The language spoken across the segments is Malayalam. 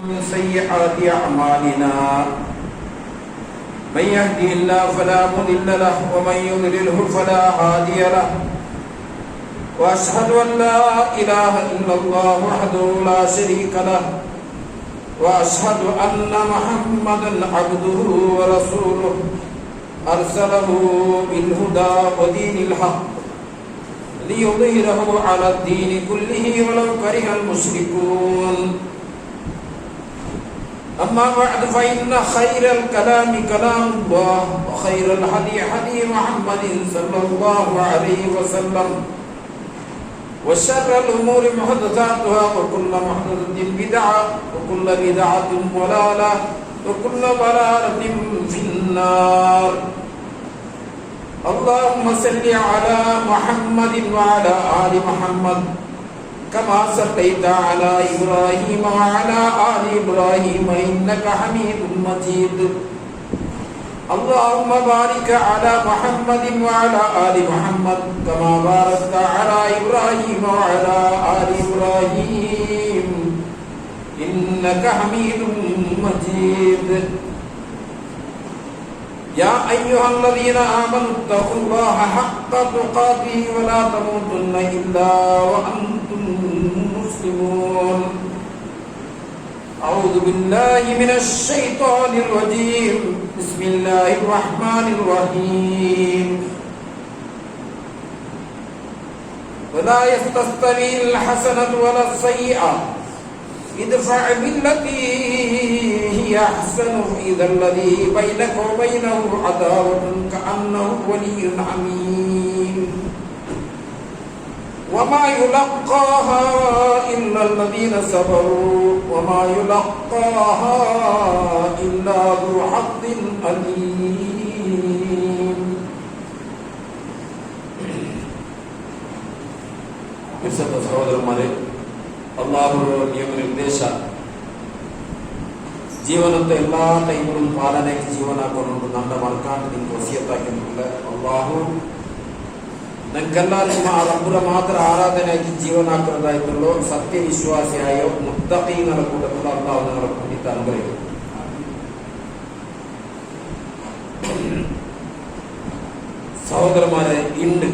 من سيئات أعمالنا من يهده الله فلا مضل له ومن يضلله فلا هادي له وأشهد أن لا إله إلا الله وحده لا شريك له وأشهد أن محمدا عبده ورسوله أرسله بالهدى ودين الحق ليظهره على الدين كله ولو كره المشركون أما بعد فإن خير الكلام كلام الله وخير الهدي هدي محمد صلى الله عليه وسلم وشر الأمور محدثاتها وكل محدثة بدعة وكل بدعة ضلالة وكل ضلالة في النار. اللهم صل على محمد وعلى آل محمد كما صليت على إبراهيم وعلى آل إبراهيم إنك حميد مجيد. اللهم بارك على محمد وعلى آل محمد كما باركت على إبراهيم وعلى آل إبراهيم إنك حميد مجيد. يا أيها الذين آمنوا اتقوا الله حق تقاته ولا تموتن إلا وأنتم مسلمون. أعوذ بالله من الشيطان الرجيم. بسم الله الرحمن الرحيم. ولا يستوي الحسنة ولا السيئة ادفع بالتي هي أحسن إذا الذي بينك وبينه عداوة كأنه ولي حميم وما يلقاها إلا الذين صبروا وما يلقاها إلا ذو حظ أليم. സഹോദരന്മാരെ, അല്ലാഹുവിന്റെ നിയമനിർദ്ദേശ ಜೀವನದ ಎಲ್ಲ ಟೈಮ್ಗಳು ಪಾಲನೆಗೆ ಜೀವನ ಹಾಕೊಂಡು ನನ್ನ ಮಲ್ಕಾಂಡು ನಿಮ್ಗೆ ವಸಿಯತ್ತಾಗಿಲ್ಲ. ಅಲ್ಲಾಹು ನಂಗೆಲ್ಲ ರಬ್ಬರ ಮಾತ್ರ ಆರಾಧನೆಯಾಗಿ ಜೀವನ ಹಾಕೋದಾಯ್ತಲ್ಲೋ ಸತ್ಯ ವಿಶ್ವಾಸಿಯಾಯೋ ಮುತ್ತಕೀನರ ಕೂಟದಲ್ಲಿ ಅಲ್ಲಾಹ್ ಖಂಡಿತ ಅನುಗ್ರಹ. സഹോദരന്മാരെ, ഇന്ന്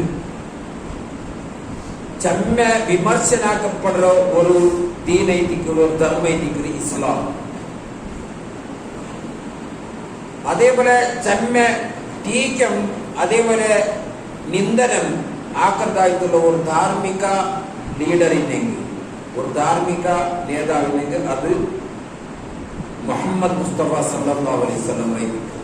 ചെമ്മ വിമർശനാക്കപ്പെടുന്ന ഒരു ദീനൈതിക്ക് ഒരു ധർമ്മൈതിക്ക് ഇസ്ലാം. അതേപോലെ ചെമ്മ ടീക്കം അതേപോലെ നിന്ദനം ആക്കർതായിട്ടുള്ള ഒരു ധാർമ്മിക ലീഡറിനെങ്കിൽ ഒരു ധാർമ്മിക നേതാവിനെങ്കിൽ അത് മുഹമ്മദ് മുസ്തഫ സല്ലല്ലാഹു അലൈഹി വസല്ലം ആയിരിക്കും.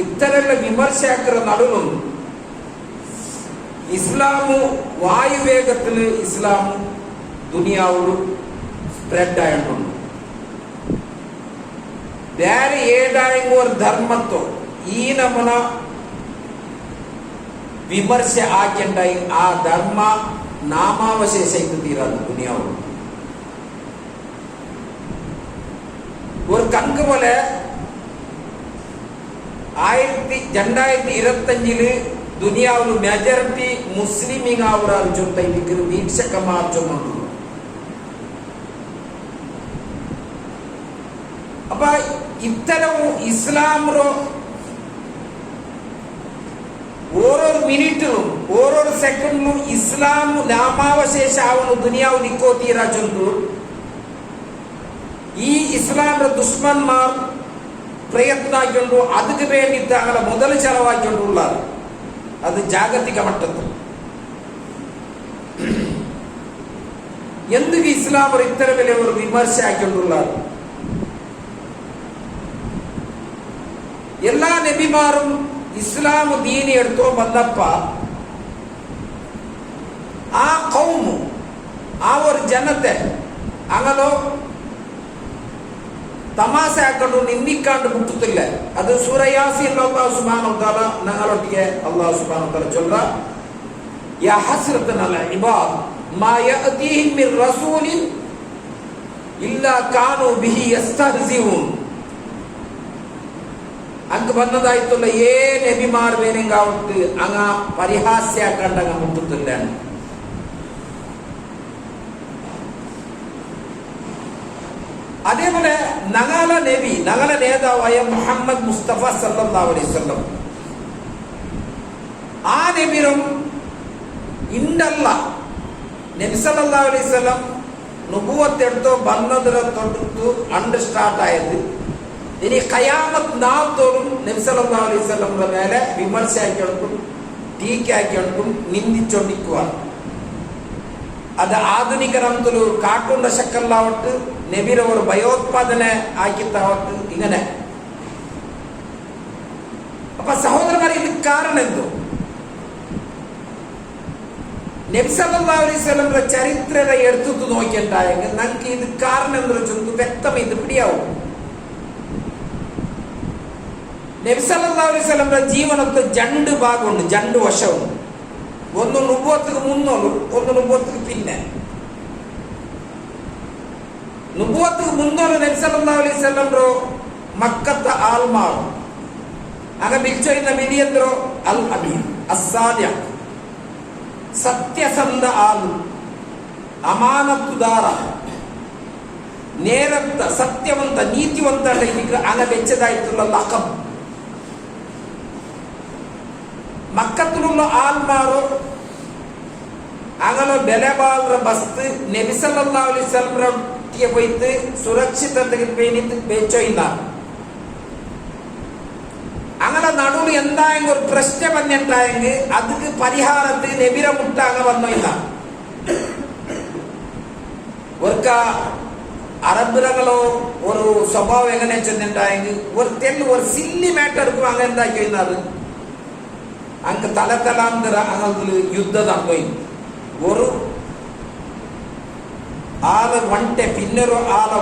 ഇത്തരമുള്ള വിമർശകരുടെ നടുവിലും ഇസ്ലാമു വായുവേഗത്തിൽ ഇസ്ലാമു ദുനിയാവിലും സ്പ്രെഡ് ആയിട്ടുണ്ട്. ಬೇರೆ ಏಡಾಯಿಂಗೋರ್ ಧರ್ಮತ್ತು ಈ ನಮನ ವಿಮರ್ಶೆ ಆಕೆಂಡಾಯಿ ಆ ಧರ್ಮ ನಾಮಾವಶೇಷ ಇದ್ದೀರದು ದುನಿಯಾವು. ഒരു കങ്ക് പോലെ 2025 ദുനിയാവിൽ മെജോറിറ്റി മുസ്ലിമിങ് ആവുറാൽ ചൊട്ട ഇതിക്ക് വീക്ഷകമാർ ചൊന്നു. അപ്പൊ ഇത്തരം ഇസ്ലാമിರೋ ഓരോ മിനിറ്റിലും ഓരോ സെക്കൻഡിലും ഇസ്ലാം നാമാവശേഷ ആവുന്നു ദുനിയാവ് നിക്കോത്തീരാ ചൊല്ಲು. ഈ ഇസ്ലാമിന്റെ ദുഷ്മന്മാർ പ്രയത്ನ ആക്കിക്കൊണ്ടു അതിന് വേണ്ടി തങ്ങളെ മുതൽ ചെലവാക്കിക്കൊണ്ടുള്ള അത് ജാഗതിക മട്ടത്തിൽ എന്തിന് ഇസ്ലാം ഇത്തരം വലിയ ഒരു വിമർശ ആക്കിക്കൊണ്ടുള്ള എല്ലാ നബിമാരും ഇസ്ലാം ദീനി എടുത്തോ വന്നപ്പ ആ കൗമു ആ ഒരു ജനത്തെ അങ്ങനോ തമാശ ആക്കണ്ടു നിന്ദിക്കാണ്ട് മുട്ടത്തില്ല. അത് സൂറ യാസീൻ അല്ലാഹു സുബ്ഹാനഹു വ തആല ഞങ്ങളൊട്ടിಗೆ അല്ലാഹു സുബ്ഹാനഹു വ തആല ചൊല്ല യാ ഹസ്രതൻ അല ഇബാദ് മാ യഅതീഹിം മിർ റസൂലിൻ ഇല്ലാ കാനൂ ബിഹി യസ്തഹ്സിഊൻ. ಅಂಗ ಬಂದದಾಯ್ತಲ್ಲ ಏ ನಬಿಮಾರ್ ಬೇರೆಂಗಾವತ್ತು ಅಂಗ ಪರಿಹಾಸ್ಯ ಕಂಡಂಗ ಮುಟ್ಟುತ್ತಿಲ್ಲ. അതേപോലെ ഞങ്ങളെ നേതാവായ മുഹമ്മദ് മുസ്തഫ സല്ലല്ലാഹു അലൈഹി വസല്ലം ആ നബിയും ഇണ്ടല്ല നബി സല്ലല്ലാഹു അലൈഹി വസല്ലം നുബുവത്ത് എടുത്തോ ബന്നതിനെ തൊട്ടു അണ്ട് സ്റ്റാർട്ടായത് ഇനി ഖയാമത്ത് നാളത്തോളം നബി സല്ലല്ലാഹു അലൈഹി വസല്ലമിന്റെ മേലെ വിമർശിക്കും ടീക്കാക്കിയും നിന്ദിച്ചൊണ്ടിക്കുക. അത് ആധുനികരംതൊരു കാട്ടുണ്ട ശക്കല്ലാവട്ട് നബിയുടെ ഒരു ഭയോത്പാദനെ ആക്കിത്താവട്ട് ഇങ്ങനെ. അപ്പൊ സഹോദരന്മാരെ, ഇത് കാരണം എന്തോ നബി സല്ലല്ലാഹു അലൈഹി വസല്ലമിന്റെ ചരിത്ര എടുത്തു നോക്കിയിട്ടായെങ്കിൽ നമുക്ക് ഇത് കാരണം എന്തൊരു ചൊന്നു വ്യക്തം ഇത് പിടിയാവും. നബി സല്ലല്ലാഹു അലൈഹി വസല്ലമിന്റെ ജീവനത്തെ രണ്ട് ഭാഗമുണ്ട്, രണ്ട് വശമുണ്ട്. ഒന്ന് നുബുവത്തുക്ക് മുന്നോളും, ഒന്ന് നുബുവത്തുക്ക് പിന്നെ. നുബുവത്തുക്ക് മുന്നോള് നബി സല്ലല്ലാഹു അലൈഹി വസല്ലമിന്റെ മക്കത്തെ ആൾമാറും അങ്ങനെ വിളിച്ചൊരുന്ന വിധിയന്ത്രോ അൽ അമീൻ അസാദ്യ സത്യസന്ധ ആളും അമാനത്തുദാര നേരത്ത സത്യವಂತ നീതിವಂತ അങ്ങനെ വെച്ചതായിട്ടുള്ള ലഖം. മക്കത്തിലുള്ള ആൾമാരോ അങ്ങനെ ബലബാളുടെ ബസ്ത് നബി സല്ലല്ലാഹു അലൈഹി വസല്ലം പോയിട്ട് സുരക്ഷിതത്തിന് വേണ്ടിയിട്ട് വെച്ചോയില്ല. അങ്ങനെ നടുവിൽ എന്തായെങ്കിൽ ഒരു പ്രശ്നം വന്നിട്ടായെങ്കിൽ അതിക്ക് പരിഹാരത്തിന് നബിരെ മുട്ട അങ്ങ് വന്നില്ല. ഒരിക്ക അറബികളോ ഒരു സ്വഭാവം എങ്ങനെ ചെന്നിട്ടായെങ്കിൽ ഒരു സില്ലി മാറ്റർ എടുക്കും അങ്ങനെ എന്താക്കി കഴിഞ്ഞാൽ അങ്ങ് തലതലാന്തര അങ്ങനെ യുദ്ധം നടന്നു. ഒരു ആള് വണ്ടെ പിന്നൊരു ആളെ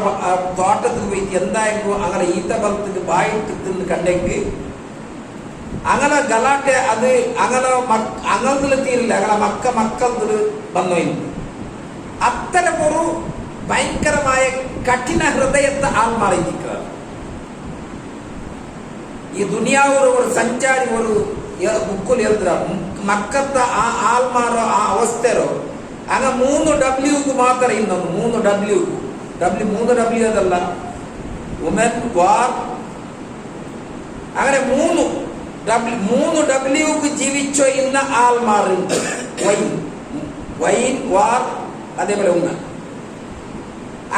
തോട്ടത്തിൽ പോയിട്ട് എന്തായെങ്കിലും അങ്ങനെ ഈത്ത ബലത്തിന് ബായിട്ട് തിന്ന് കണ്ടെങ്കിൽ അങ്ങനെ ഗലാട്ട അത് അങ്ങനെ അങ്ങനത്തിൽ തീരില്ല. അങ്ങനെ മക്കൾ വന്നു. അത്തരം ഒരു ഭയങ്കരമായ കഠിന ഹൃദയത്തെ ആൾമാറിയിരിക്കുക. ഈ ദുനിയാവ് ഒരു സഞ്ചാരി ഒരു ബുക്കിൽ എഴുതുക മക്കത്തെ ആ ആൾമാരോ ആ അവസ്ഥരോ അങ്ങനെ 3 W മാത്രമേ ഇന്നു. 3 W അതല്ല, വുമൻ, വാർ, അങ്ങനെ 3 W ജീവിച്ചോ ഇന്ന ആൾമാരുണ്ട്. വൈൻ, വാർ, അതേപോലെ ഉമ്മൻ.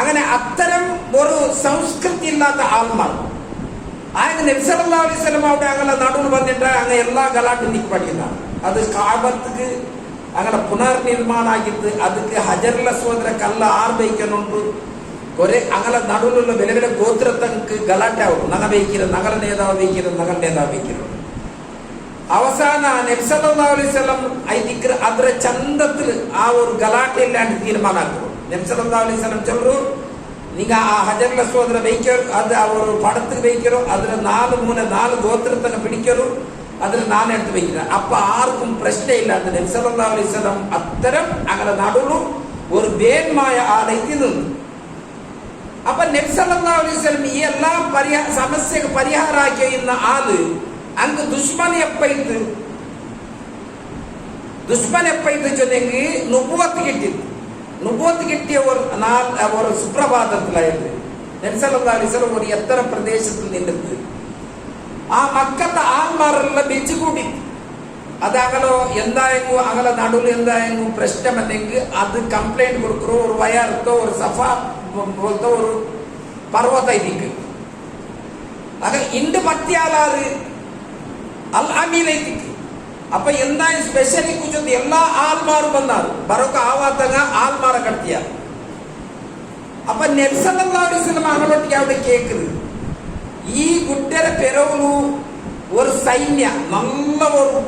അങ്ങനെ അത്തരം ഒരു സംസ്കൃതി ഇല്ലാത്ത ആൾമാർ അങ്ങനെ നബി സല്ലല്ലാഹു അലൈഹി വസല്ലം അവിടെ അങ്ങനെ നടുവിൽ വന്നിട്ട് അങ്ങനെ എല്ലാ ഗലാട്ടും നിൽപ്പടിയില്ല. അത് കാബത്തുക്ക് അങ്ങനെ പുനർനിർമ്മാണം ആക്കിയിട്ട് അതിക്ക് ഹജറുൽ അസ്വദിലെ കല്ല് ആർബയിക്കുന്നുണ്ട്. കുറെ അങ്ങനെ നടുവിലുള്ള വില വില ഗോത്രത്തങ്ങൾക്ക് ഗലാട്ടാവും. നഗ വയ്ക്കരുത്, നഗര നേതാവ് വയ്ക്കരുത്, നഗര നേതാവ് വയ്ക്കരുത്. അവസാന നബി സല്ലല്ലാഹു അലൈഹി വസല്ലം അതിരെ ചന്തത്തിൽ ആ ഒരു ഗലാട്ട ഇല്ലാണ്ട് തീരുമാനമാക്കും. നബി സല്ലല്ലാഹു അലൈഹി വസല്ലം ചൊല്ലു, നിങ്ങൾ ആ ഹജറുൽ അസ്വദിനെ വയ്ക്കോ, അത് ആ ഒരു പടത്തിൽ വയ്ക്കോ, അതിന് 4 ഗോത്രത്തന്നെ പിടിക്കോ, അതിന് 4 എടുത്ത് വയ്ക്കുക. അപ്പൊ ആർക്കും പ്രശ്നമില്ലാത്ത നബി സല്ലല്ലാഹു അലൈഹി വസല്ലം അത്തരം അങ്ങനെ നടുവിലും ഒരു വേന്മായ ആളെത്തി നിന്നു. അപ്പൊ നബി സല്ലല്ലാഹു അലൈഹി വസല്ലം ഈ എല്ലാ സമസ്യക്ക് പരിഹാരമാക്കിയ ആള് അങ്ങ് ദുഷ്മനെ എപ്പയിട്ട് ചൊന്നെങ്കിൽ നുബുവത്ത് കിട്ടിയ ഒരു സുപ്രഭാതത്തിലായിരുന്നു നബി സല്ലല്ലാഹു അലൈഹി വസല്ലം ഒരു എത്ര പ്രദേശത്തിൽ നിന്നിട്ട് ആ മക്കത്തെ ആൾമാരെല്ലാം വെച്ച് കൂടി അതകലോ എന്തായെങ്കിലും അങ്ങനെ നടുവിൽ എന്തായെങ്കിലും പ്രശ്നമല്ലെങ്കിൽ അത് കംപ്ലൈന്റ് കൊടുക്കറോ ഒരു വയർത്തോ ഒരു സഫ പോലത്തെ ഒരു പർവ്വതം അങ്ങനെ ഇണ്ട് പറ്റിയാലാറ് അൽ അമീലേക്ക്. അപ്പൊ എന്തായാലും സ്പെഷ്യലി കുറിച്ച് എല്ലാ ആൾമാരും വന്നാറ് ബറൊക്കെ ആവാത്തങ്ങ ആൾമാരെ കടത്തിയ. അപ്പൊ നബി സല്ലല്ലാഹു അലൈഹി വസല്ലം അങ്ങോട്ടേക്ക് അവിടെ കേൾക്കുന്നത് ഈ കുട്ടിയുടെ പെരവലു ഒരു സൈന്യ നല്ല ഒരു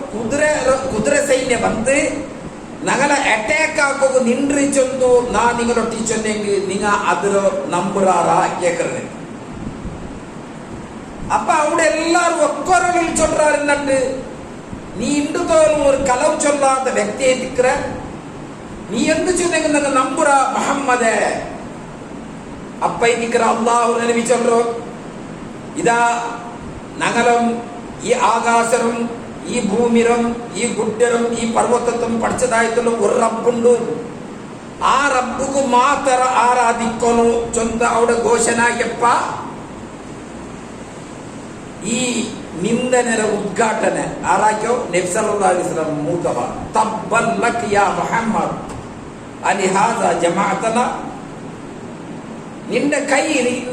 കുതിര സൈന്യ വന്ന് ഞങ്ങളെ അറ്റാക്ക് ആക്കുക നിൻറിച്ചൊന്നു നാ നിങ്ങളൊട്ടിച്ചൊന്നെങ്കിൽ നിങ്ങൾ അതിലോ നമ്പുറാറാ കേൾക്കുന്നത്. അപ്പൊ അവിടെ എല്ലാരും ഒക്കൊരളിൽ ചൊല്ലാറുണ്ട്, നീ ഇണ്ടു തോറും ഒരു കലവ് ചൊല്ലാത്ത വ്യക്തിയെ നിൽക്കിற നീ എന്ത് ചൊന്നെങ്കിൽ നിങ്ങൾ നമ്പുറ മുഹമ്മദ്. അപ്പ നിൽക്കിற അള്ളാഹു നബി ചൊല്ലോ, ഇതാ ഞങ്ങളും ഈ ആകാശവും ഈ ഭൂമിയും ഈ ഗുഡ്ഡരും ഈ പർവ്വതത്തും പഠിച്ചതായിട്ടുള്ള ഒരു റബ്ബുണ്ട്. ಆ ರಬ್ಬುಗೂ ಮಾತ್ರ ಆರಾಧಿಕೊನು ಚೊಂದ ಅವಡ ಘೋಷಣೆಯಪ್ಪ. ಈ ನಿಂದನೆರ ಉದ್ಘಾಟನೆ ಆರಾಕ್ಯೋ ನಬಿ ಸಲ್ಲಲ್ಲಾಹು ಅಲೈಹಿ ವಸಲ್ಲಂ ಮೂತಬ ತಬ್ಬಲ್ಲಕ್ ಯಾ ಮುಹಮ್ಮದ್ ಅಲಿಹಾದ ಜಮಾಅತನ. ನಿನ್ನ ಕೈ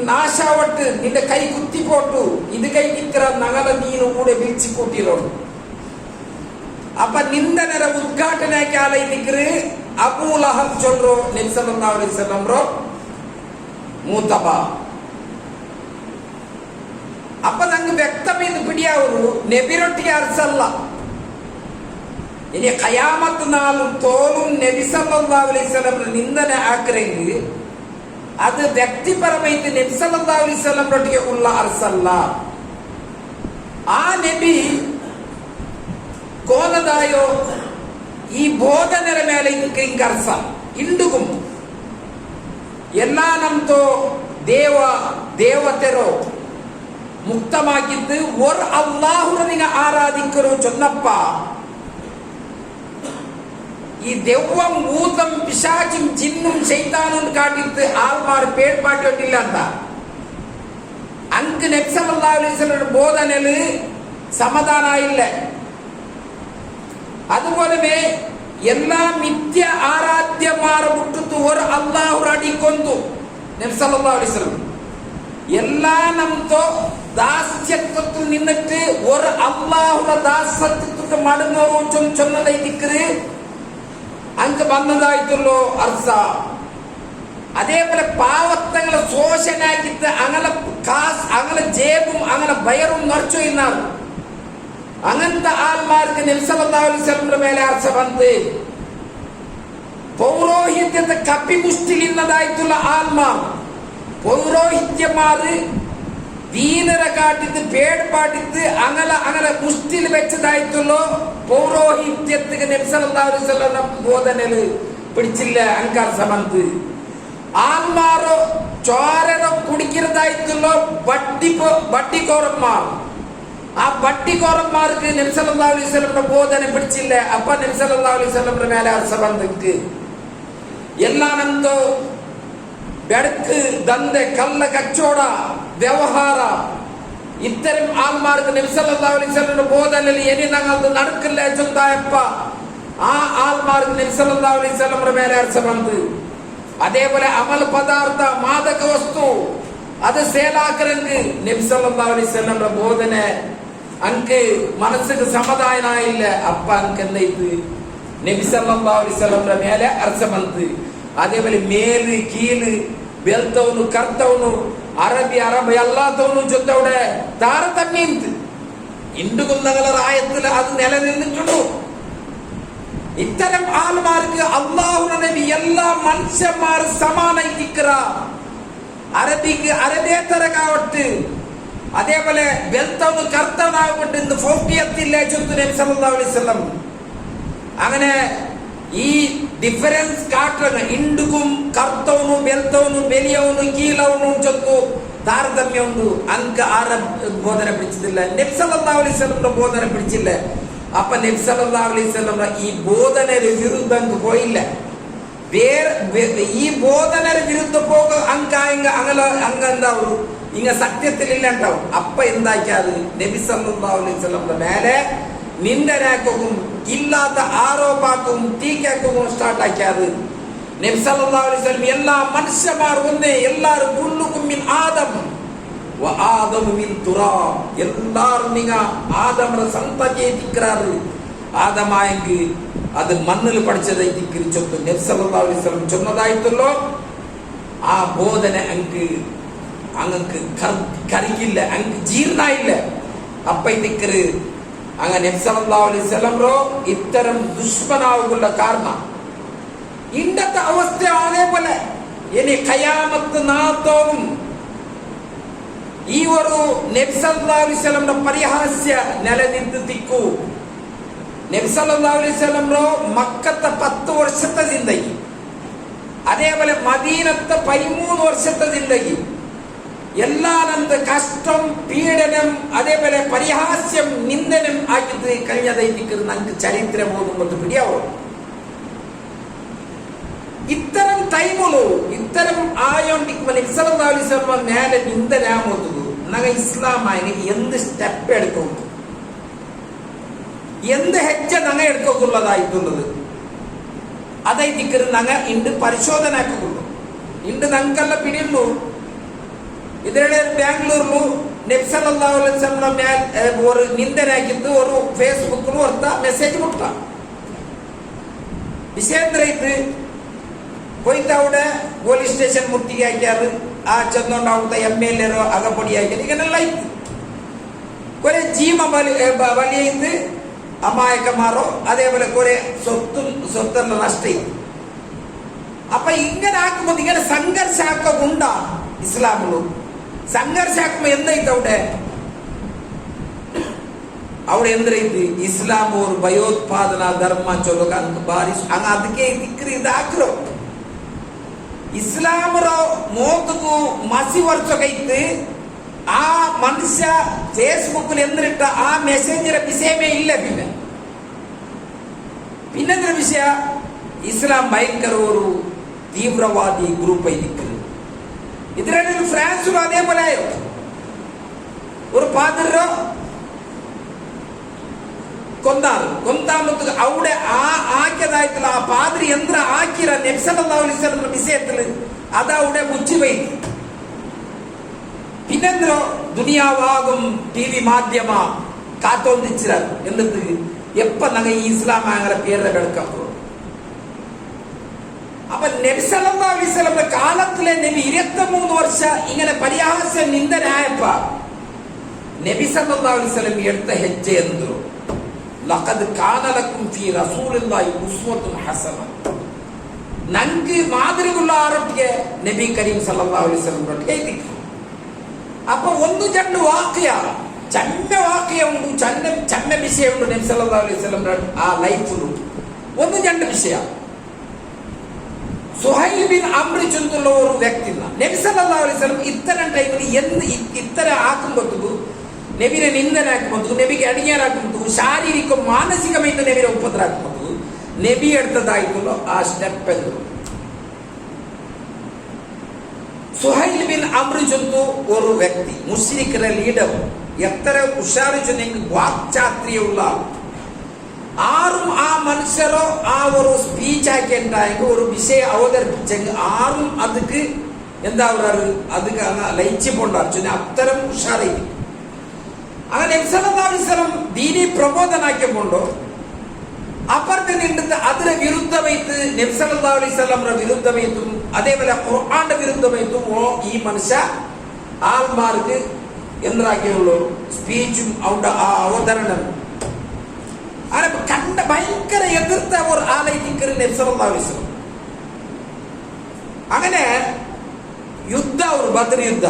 ನಾಶವಟ್ಟು, ನಿನ್ನ ಕೈ ಕುತ್ತಿ போட்டு இது கை நிக்கிற நகல நீனு கூட வீழ்ச்சி கூட்டிரோடு. அப்ப நிந்தனர உத்ಘಾಟನೆ காலை நிக்கிறு அபூ லஹப் சொல்றோ நபி ஸல்லல்லாஹு அலைஹி வஸல்லம் ரோ மூதபா. அப்ப ನಂಗೆ ವ್ಯಕ್ತವಿದು ಬಿಡಿಯವರು ನಬಿರೊಟ್ಟಿಗೆ ಅರ್ಸಲ್ಲ. ಇನಿ ಕಯಾಮತ್ ನಾಳು ತೋಲು ನಬಿ ಸಲ್ಲಲ್ಲಾಹು ಅಲೈಹಿ ವಸಲ್ಲಂ ನಿಂದನೆ ಆಕ್ರೆಂಗ್ ಅದು ವ್ಯಕ್ತಿಪರమైతే ನಬಿ ಸಲ್ಲಲ್ಲಾಹು ಅಲೈಹಿ ವಸಲ್ಲಂ ರೊಟ್ಟಿಗೆ ಉಲ್ಲ ಅರ್ಸಲ್ಲ. ಆ ನಬಿ ಕೋನದಾಯೋ ಈ ಬೋಧನೆರ ಮೇಲೆ ಇದಕ್ಕೆ ಹಿಂಗ ಅರ್ಸ ಇಂಡುಗು ಎಲ್ಲ ನಮ್ದು ದೇವತೆರೋ முக்தமாக்கிட்டு ஒரு அல்லாஹுவை நீங்க ஆராதிக்கிறோம் சொன்னப்ப ಈ ದೆವ್ವಂ ಭೂತಂ ಪಿಶಾಚಿಂ ಜಿನ್ನುಂ ಶೈತಾನುನ್ ಕಾಟಿತ್ತು ಆಲ್ಮಾರು ಪೇಟ್ ಪಾಟಿಲ್ಲ ಅಂತ ಅಂಕ್ ನಬಿ ಸಲ್ಲಲ್ಲಾಹು ಅಲೈಹಿ ವಸಲ್ಲಂ ಬೋಧನೆಯಲ್ಲಿ ಸಮಾಧಾನ ಇಲ್ಲ. അതുപോലെ എല്ലാ മിഥ്യ ആരാധ്യമാരെ വിട്ടിട്ട് ഒരു അല്ലാഹു അടിക്കൊന്നു നബി സല്ലല്ലാഹു അലൈഹി വസല്ലം എല്ലാ നಮ್ತೋ ದಾಸ್ಯತ್ವത്തിൽ ನಿನ್ನಟ್ಟು ஒரு அல்லாஹ்வுட ದಾಸತ್ವಕ್ಕೆ ಮಡನೋರು ಚೊನ್ನದೈ ದಿಕ್ರು ಅಂಕ ಬಂದದಾಯ್ತುಲ್ಲೋ ಅರ್ಥ. അതേപോലെ പാവത്തങ്ങളെ ശോഷനാക്കിട്ട് അങ്ങനെ അങ്ങനെ ജേബും അങ്ങനെ ബയറും നിറച്ചു ഇന്നാണ്. അങ്ങനത്തെ ആൾമാർക്ക് നബി സല്ലല്ലാഹു അലൈഹി വസല്ലം മേലെ അർച്ച ಬಂದು പൗരോഹിത്യത്തെ കപ്പിമുഷ്ടിലിന്നതായിട്ടുള്ള ആൾമാർ പൗരോഹിത്യമാര് ദീനരെ കാട്ടിട്ട് പേട് പാട്ടിട്ട് അങ്ങനെ മുഷ്ടിൽ വെച്ചതായിട്ടുള്ള പൗരോഹിത്യത്തിന് നബി സല്ലല്ലാഹു അലൈഹി വസല്ലം ബോധനല് പിടിച്ചില്ല. അങ്കാർച്ച ಬಂದು ആൾമാരോ ചോരരോ കുടിക്കുന്നതായിട്ടുള്ള ബട്ടിക്കോറന്മാർ ആ ബട്ടിക്കോറന്മാർക്ക് നബി സല്ലല്ലാഹു അലൈഹി വസല്ലം ബോധന പിടിച്ചില്ല. അപ്പൊ നബി സല്ലല്ലാഹു അലൈഹി വസല്ലം മേലെ അർച്ച ಬಂದಕ್ಕೆ ಎಲ್ಲ ನಮ್ದು ಬೆಳಕು ದಂಧೆ ಕಳ್ಳ ಕಚ್ಚೋಡ ವ್ಯವಹಾರ ഇത്തരം ആൾമാർക്ക് നബി സല്ലല്ലാഹു അലൈഹി വസല്ലം ബോധനയിൽ ഇനി ഞങ്ങൾക്ക് നടക്കില്ല ചൊന്തായപ്പ ആ ആൾമാർക്ക് നബി സല്ലല്ലാഹു അലൈഹി വസല്ലം മേലെ അർച്ച ಬಂದು അതേപോലെ അമൽ പദാർത്ഥ മാദക വസ്തു അത് സേലാക്കരങ്ക് നബി സല്ലല്ലാഹു അലൈഹി വസല്ലം ബോധനെ അങ്ക് മനസ്സിന് സമാധാനായില്ല. അപ്പ അങ്ക് എന്തായിട്ട് നബി സല്ലല്ലാഹു അലൈഹി വസല്ലം മേലെ അർച്ച ಬಂದು അതേപോലെ മേല് കീല് ಬೆಲ್ತವನು ಕರ್ತವನು ಅರಬಿ ಎಲ್ಲದವನು ಜೊತೆ ತಾರತಮ್ಯ ಇಂಡುಗುಂದಗಳ ರಾಯത്തിൽ അത് നിലനിന്നിട്ടുള്ളൂ. ഇത്തരം ആൾമാർക്ക് അള്ളാഹുവിന്റെ നബി എല്ലാ മനുഷ്യന്മാർ സമാനായിരിക്കുക. അറബിക്ക് അറബേത്തരകാവട്ട് അതേപോലെ വെൽത്തവന് കർത്തവനാകൊണ്ട് ഇന്ന് ഫോക്കിയത്തില്ല ചൊത്തു നബി സല്ലല്ലാഹു അലൈഹി വസല്ലം. അങ്ങനെ ഈ ഡിഫറൻസ് കാട്ടുന്ന ಇಂಡುಗುಂ ಕರ್ತವನು ಬೆಲ್ತವನು ಬೆಲಿಯವನು ಕೀಲವನು ಚೊತ್ತು ತಾರತಮ್ಯ ಉಂಟು. ಅಂಕ ಆರ ಬೋಧನೆ പിടിച്ചിട്ടില്ല. നബി സല്ലല്ലാഹു അലൈഹി വസല്ലം ಬೋಧನೆ പിടിച്ചില്ല. അപ്പൊ നബി സല്ലല്ലാഹു അലൈഹി വസല്ലം ഈ ബോധനയുടെ വിരുദ്ധം പോയില്ല. ഈ ബോധനയുടെ വിരുദ്ധ പോക അങ്ങെന്താവും ഇങ്ങ സത്യത്തിലില്ല ഉണ്ടാവും. അപ്പൊ എന്താക്കിയാത് നബി സല്ലല്ലാഹു അലൈഹി വസല്ലം മേലെ നിന്ദനാക്കും ഇല്ലാത്ത ആരോപാക്കും തീക്കാക്കും സ്റ്റാർട്ട് ആക്കിയത്. നബി സല്ലല്ലാഹു അലൈഹി വസല്ലം എല്ലാ മനുഷ്യന്മാർ ഒന്നേ എല്ലാരും കുല്ലുകും മിൻ ആദം വ ആദമു മിൻ തുറാബ് എല്ലാരും നിങ്ങ ആദമര സന്തതിയെ ദിക്റാറ്. ആദമായെങ്കിൽ അത് മണ്ണിൽ പഠിച്ചതായി ദിക്രി ചൊല്ലും നബി സല്ലല്ലാഹു അലൈഹി വസല്ലം ചൊന്നതായിട്ടുള്ളൂ. ആ ബോധന അങ്ങക്ക് കറിയില്ല, അങ്ങക്ക് ജീർണായില്ല. അപ്പ ദിക്റ് അങ്ങനെ നബി സല്ലല്ലാഹു അലൈഹി വസല്ലം ഇത്തരം ദുഷ്മനാവുകളുടെ കാരണം ഇന്നത്തെ അവസ്ഥ അതേപോലെ ഇനി ഖയാമത്ത് നാത്തോവും ഈ ഒരു നബി സല്ലല്ലാഹു അലൈഹി വസല്ലം പരിഹാസ്യ നിലനിർത്തിക്കൂ. നബി സല്ലല്ലാഹു അലൈഹി വസല്ലം മക്കത്തെ 10 വർഷത്തെ ജിന്ദഗി, അതേപോലെ മദീനത്തെ 13 വർഷത്തെ ജിന്ദഗി എല്ലാനന്ത് കഷ്ടം പീഡനം അതേപോലെ പരിഹാസ്യം നിന്ദനം ആക്കിട്ട് കഴിഞ്ഞതായിരിക്കും നമുക്ക് ചരിത്രം ഓതുമ്പോൾ പിടിയാവും. ഇത്തരം ടൈമുള്ളൂ ഇത്തരം ആയോണ്ടിക്കുമ്പോൾ നേരെ നിന്ദരാമോതു നഗ ഇസ്ലാമായി എന്ത് സ്റ്റെപ്പ് എടുക്കും എന്ത് ഹെജ്ജ നഗ എടുക്കുള്ളതായിട്ടുള്ളത് അതൈതിക്കറ് നഗ ഇണ്ട് പരിശോധന ആക്കുള്ളൂ ഇണ്ട് നങ്ങൾക്കെല്ലാം പിടിയുള്ളൂ ഇതിനിടെ ബാംഗ്ലൂരിലു നബി സല്ലല്ലാഹു അലൈഹി വസല്ലം ഒരു നിന്ദനാക്കിದ್ದು ഒരു ഫേസ്ബുക്കിൽ ഒരുത്ത മെസ്സേജ് മുട്ട വിഷയന്ത്രയിത്ത് പോയിട്ട് അവിടെ പോലീസ് സ്റ്റേഷൻ മുട്ടിಗೆ ಹಾಕ್ಯಾರು ಆ ಚಂದೊಂಡಾവുತ್ತ MLA ಅಗಪಡಿ ಹಾಕ್ಯಾರು ಈಗನೆಲ್ಲ ಇತ್ತು കുറെ ജീവ വലിയത് അമായക്കന്മാരോ അതേപോലെ കുറെ സ്വത്തെല്ലാം നഷ്ടം അപ്പൊ ഇങ്ങനെ ആക്കുമ്പോൾ ഇങ്ങനെ സംഘർഷാക്കുണ്ടാ ഇസ്ലാമിലു സംഘർഷാക്കുമ്പോ എന്തായിട്ട് അവിടെ എന്തരೈತಿ ഇസ്ലാം ഒരു ഭയോತ್ಪಾದന ಧರ್ಮ ಚೊಲಗ ಅಂತ ಬಾರಿ ಹಂಗ ಅದಕ್ಕೆ ದಿಕ್ರಿ ಇದಾಕ್ರೋ ಇಸ್ಲಾಮರ ಮೋತಗೂ ಮಸಿ ವರ್ಷಕೈತೆ ಆ ಮನುಷ್ಯ ಫೇಸ್ಬುಕ್ ಎಂದ್ರಿಟ್ಟ ಆ ಮೆಸೇಜರ ವಿಷയമേ ഇല്ല പിന്നെന്തൊരു വിഷയ ഇസ്ലാം ഭയങ്കര ഒരു തീവ്രവാദി ഗ്രൂപ്പ് ആയിരിക്കും ഇതിനിടയിൽ ഫ്രാൻസിലും അതേപോലെ ആയോ ഒരു പാതിരോ കൊന്നാമത്ത് അവിടെ ആക്കിയതായിട്ടുള്ള ആ പാതിരി യന്ത്ര ആക്കിയ നബി സല്ലല്ലാഹു അലൈഹി വസല്ലം വിഷയത്തിൽ അതവിടെ മുച്ചുപോയി പിന്നെന്തോ ദുനിയാവാകും TV മാധ്യമ കാത്തോണ്ടിച്ചിര എന്നിട്ട് എപ്പ നഗ ഈ ഇസ്ലാം അങ്ങനെ പേരുടെ കിടക്കാം അപ്പൊ നബി സല്ലല്ലാഹു അലൈഹി വസല്ലം കാലത്തിലെ നബി 23 വർഷം ഇങ്ങനെ പരിഹാസം നിന്ദനായപ്പ നബി സല്ലല്ലാഹു അലൈഹി വസല്ലം എടുത്ത ഹെജ്ജ എന്തോ ലഖദ് കാന ലക്കും ഫീ റസൂലില്ലാഹി ഉസ്വത്തുൻ ഹസന നൻക്ക് മാതൃകയുള്ള ആരൊക്കെ നബി കരീം സല്ലല്ലാഹു അലൈഹി വസല്ലം റൊട്ടേതി അപ്പൊ ഒന്ന് രണ്ട് വാക്യ ചന്ന വാക്യ ഉണ്ട് ചന്ന വിഷയം ഉണ്ട് നബി സല്ലല്ലാഹു അലൈഹി വസല്ലം ആ ലൈഫിലും ഒന്ന് രണ്ട് വിഷയ സുഹൈൽ ബിൻ അംർ ചുന്തുള്ള ഒരു വ്യക്തി നബി സല്ലല്ലാഹു അലൈഹി വസല്ലം ഇത്തരം ടൈമിൽ എന്ത് ഇത്തരം ആക്കുമ്പോഴത്തേക്ക് നബിനെ നിന്ദനാക്കുമ്പോഴത്തേക്ക് നബിക്ക് അടിഞ്ഞാറാക്കുമ്പോഴത്തേക്ക് ശാരീരിക മാനസികമായിട്ട് നബിനെ ഉപദ്രാക്കുമ്പോഴത്തേക്ക് നബി എടുത്തതായിട്ടുള്ള ആ സ്റ്റെപ്പ് എന്ത് സുഹൈൽ ബിൻ അംർ ചുന്തു ഒരു വ്യക്തി മുശ്രിക്കരുടെ ലീഡർ എത്ര ഉഷാറ് ചെന്നെങ്കിൽ വാക്ചാത്രിയുള്ള ആരും ആ മനുഷ്യരോ ആ ഒരു സ്പീച്ച് ആക്കിണ്ടായെങ്കിൽ ഒരു വിഷയം അവതരിപ്പിച്ചെങ്കിൽ ആരും അതുക്ക് എന്താ പറയുക അതുക്ക് അങ്ങ് ലയിച്ചു പോണ്ടാ അത്തരം ഉഷാറി അങ്ങനെ നബി സല്ലല്ലാഹു അലൈഹി വസല്ലം ദീനി പ്രബോധനാക്കിയപ്പോണ്ടോ അപ്പുറത്ത് നിന്നിട്ട് അതിന് വിരുദ്ധമായിട്ട് നബി സല്ലല്ലാഹു അലൈഹി വസല്ലം വിരുദ്ധമായിട്ടും അതേപോലെ ഖുർആന്റെ വിരുദ്ധമായിട്ടും ഈ മനുഷ്യ ആൾമാർക്ക് എന്താക്കിയുള്ളൂ സ്പീച്ചും അവിടെ ആ അവതരണം അങ്ങനെ കണ്ട ഭയങ്കര എതിർത്ത ഒരു ആളായിട്ട് നബി സല്ലല്ലാഹു അലൈഹി വസല്ലം അങ്ങനെ യുദ്ധ ഒരു ബദർ യുദ്ധ